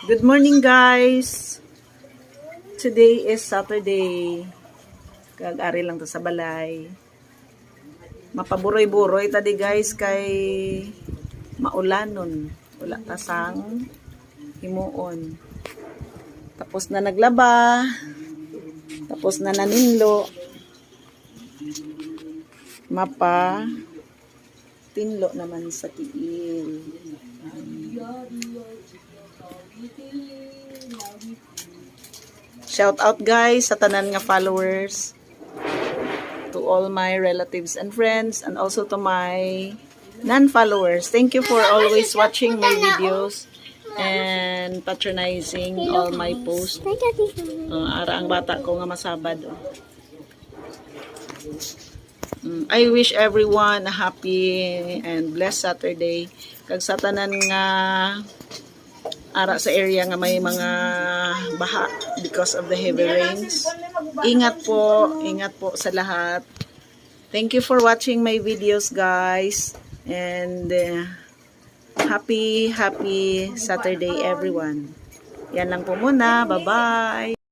Good morning guys. Today is Saturday. Kag-ari lang to sa balay. Mapaburoy-buroy tadi guys kay maulanon. Wala tasang himuon. Tapos na naglaba. Tapos na naninlo. Mapa tinlo naman sa tiil. Shout out guys sa tanan nga followers, to all my relatives and friends, and also to my non-followers. Thank you for always watching my videos and patronizing all my posts. Ara ang bata ko nga masabad. I wish everyone a happy and blessed Saturday. Kag sa tanan nga ara sa area nga may mga baha because of the heavy rains. Ingat po sa lahat. Thank you for watching my videos guys, and happy Saturday everyone. Yan lang po muna. Bye-bye.